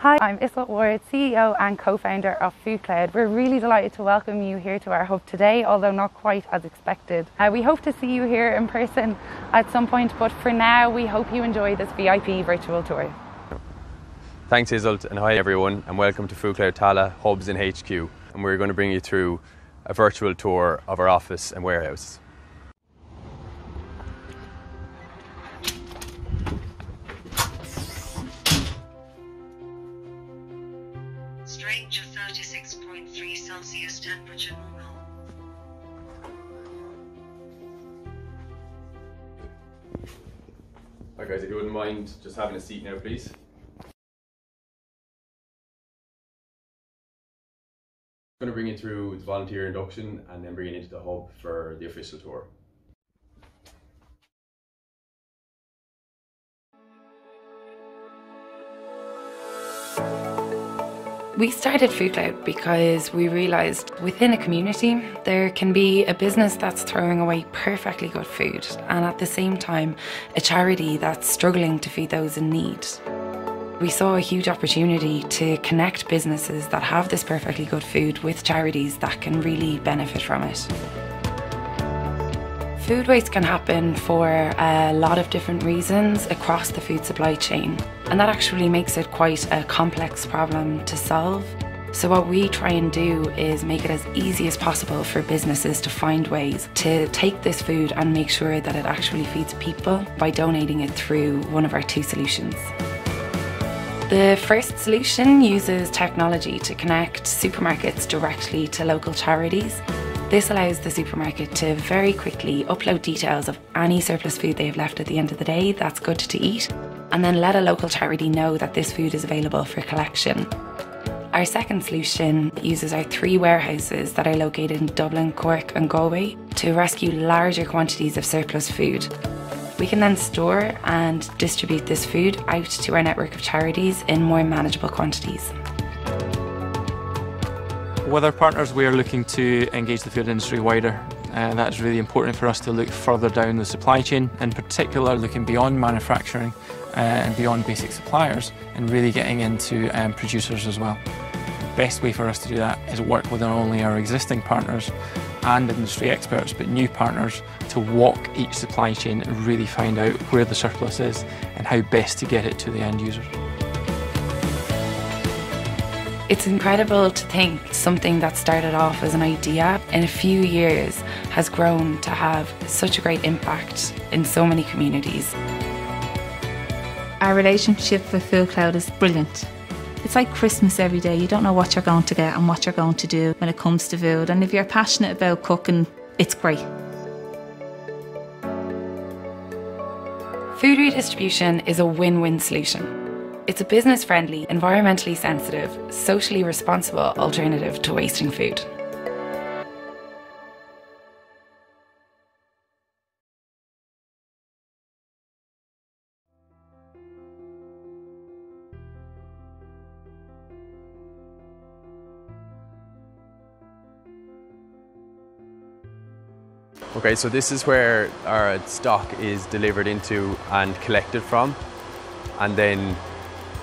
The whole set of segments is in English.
Hi, I'm Isla Ward, CEO and co-founder of FoodCloud. We're really delighted to welcome you here to our hub today, although not quite as expected. We hope to see you here in person at some point, but for now we hope you enjoy this VIP virtual tour. Thanks Isolt, and hi everyone, and welcome to FoodCloud Tala Hubs in HQ. And we're going to bring you through a virtual tour of our office and warehouse. Stranger 36.3 Celsius temperature normal. Hi guys, if you wouldn't mind just having a seat now, please. I'm going to bring you through the volunteer induction and then bring you into the hub for the official tour. We started FoodCloud because we realised within a community there can be a business that's throwing away perfectly good food and at the same time a charity that's struggling to feed those in need. We saw a huge opportunity to connect businesses that have this perfectly good food with charities that can really benefit from it. Food waste can happen for a lot of different reasons across the food supply chain, and that actually makes it quite a complex problem to solve. So what we try and do is make it as easy as possible for businesses to find ways to take this food and make sure that it actually feeds people by donating it through one of our two solutions. The first solution uses technology to connect supermarkets directly to local charities. This allows the supermarket to very quickly upload details of any surplus food they have left at the end of the day that's good to eat, and then let a local charity know that this food is available for collection. Our second solution uses our 3 warehouses that are located in Dublin, Cork and Galway to rescue larger quantities of surplus food. We can then store and distribute this food out to our network of charities in more manageable quantities. With our partners, we are looking to engage the food industry wider. That's really important for us to look further down the supply chain, in particular looking beyond manufacturing and beyond basic suppliers and really getting into producers as well. The best way for us to do that is work with not only our existing partners and industry experts, but new partners to walk each supply chain and really find out where the surplus is and how best to get it to the end users. It's incredible to think something that started off as an idea in a few years has grown to have such a great impact in so many communities. Our relationship with FoodCloud is brilliant. It's like Christmas every day. You don't know what you're going to get and what you're going to do when it comes to food. And if you're passionate about cooking, it's great. Food redistribution is a win-win solution. It's a business-friendly, environmentally sensitive, socially responsible alternative to wasting food. Okay, so this is where our stock is delivered into and collected from, and then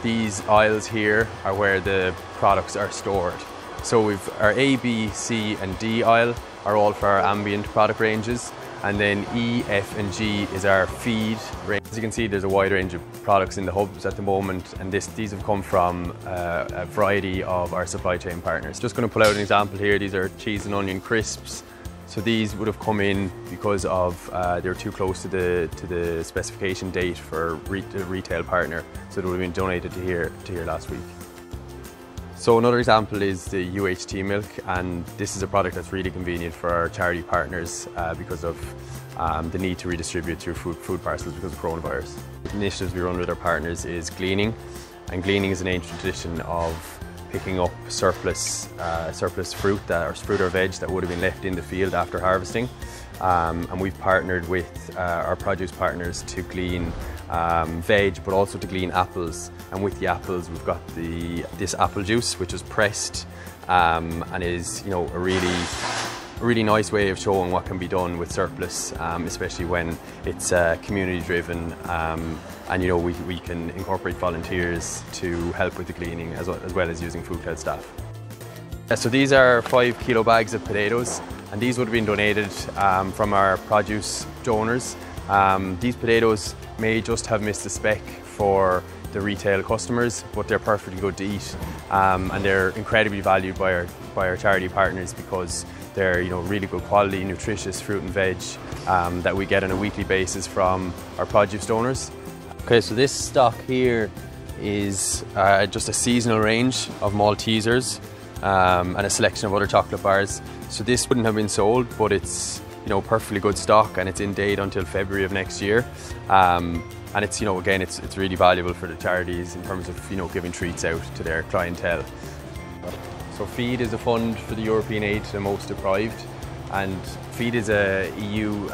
these aisles here are where the products are stored. So we've our A, B, C and D aisle are all for our ambient product ranges, and then E, F and G is our feed range. As you can see, there's a wide range of products in the hubs at the moment, and these have come from a variety of our supply chain partners. Just going to pull out an example here. These are cheese and onion crisps. So these would have come in because of they're too close to the specification date for a retail partner, so they would have been donated to here last week. So another example is the UHT milk, and this is a product that's really convenient for our charity partners because of the need to redistribute through food parcels because of coronavirus. The initiatives we run with our partners is gleaning, and gleaning is an ancient tradition of picking up surplus fruit or veg that would have been left in the field after harvesting, and we've partnered with our produce partners to glean veg, but also to glean apples. And with the apples, we've got this apple juice, which is pressed and is, a really a really nice way of showing what can be done with surplus, especially when it's community driven, and we can incorporate volunteers to help with the cleaning as well as using FoodCloud staff. So these are 5 kilo bags of potatoes, and these would have been donated from our produce donors. These potatoes may just have missed the spec for the retail customers, but they're perfectly good to eat, and they're incredibly valued by our charity partners because they're really good quality, nutritious fruit and veg that we get on a weekly basis from our produce donors. Okay, so this stock here is just a seasonal range of Maltesers and a selection of other chocolate bars. So this wouldn't have been sold, but it's perfectly good stock, and it's in date until February of next year. And it's again it's really valuable for the charities in terms of giving treats out to their clientele. So FEED is a fund for the European aid to the most deprived, and FEED is a EU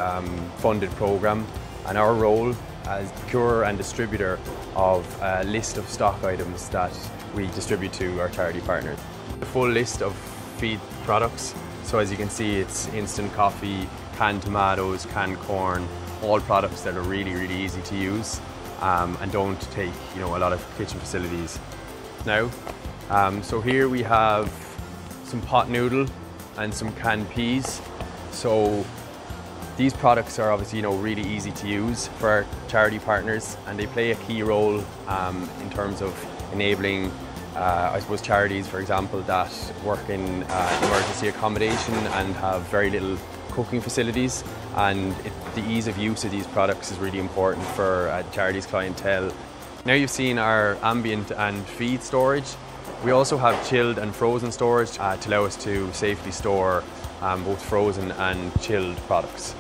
funded programme, and our role as procurer and distributor of a list of stock items that we distribute to our charity partners. The full list of FEED products, so as you can see, it's instant coffee, canned tomatoes, canned corn, all products that are really easy to use and don't take a lot of kitchen facilities. Now, so here we have some pot noodle and some canned peas. So these products are obviously really easy to use for our charity partners, and they play a key role in terms of enabling I suppose charities, for example, that work in emergency accommodation and have very little cooking facilities, and the ease of use of these products is really important for charities' clientele. Now you've seen our ambient and feed storage. We also have chilled and frozen storage to allow us to safely store both frozen and chilled products.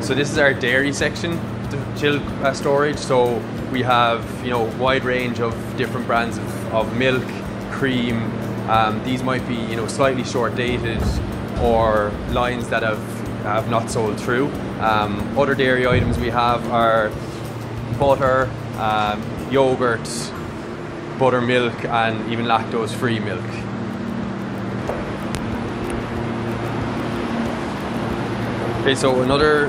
So this is our dairy section, the chilled storage. So we have wide range of different brands of milk, cream. These might be slightly short dated or lines that have not sold through. Other dairy items we have are butter, yogurt, buttermilk, and even lactose-free milk. Okay, so another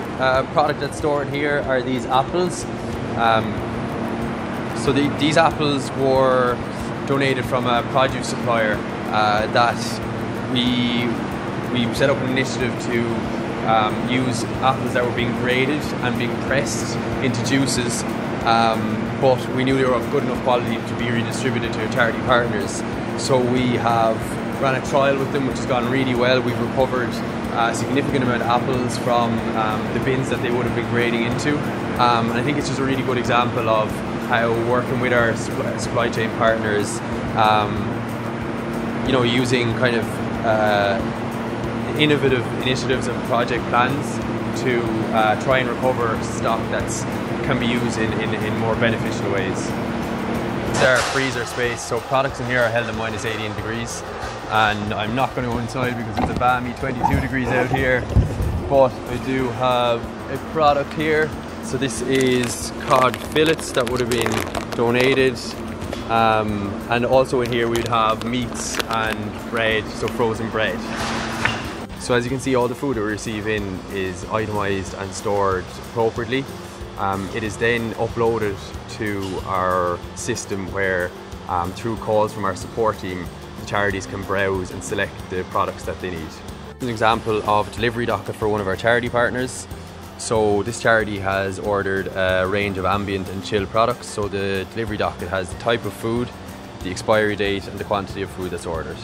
product that's stored here are these apples. So these apples were donated from a produce supplier that we set up an initiative to use apples that were being graded and being pressed into juices, but we knew they were of good enough quality to be redistributed to charity partners. So we have ran a trial with them, which has gone really well. We've recovered a significant amount of apples from the bins that they would have been grading into, and I think it's just a really good example of how working with our supply chain partners, using kind of innovative initiatives and project plans to try and recover stock that can be used in more beneficial ways. This is our freezer space, so products in here are held at -18 degrees, and I'm not going to go inside because it's a balmy 22 degrees out here, but I do have a product here. So this is cod fillets that would have been donated, and also in here we'd have meats and bread, so frozen bread. So as you can see, all the food that we receive in is itemised and stored appropriately. It is then uploaded to our system where, through calls from our support team, the charities can browse and select the products that they need. An example of a delivery docket for one of our charity partners. So this charity has ordered a range of ambient and chilled products. So the delivery docket has the type of food, the expiry date, and the quantity of food that's ordered.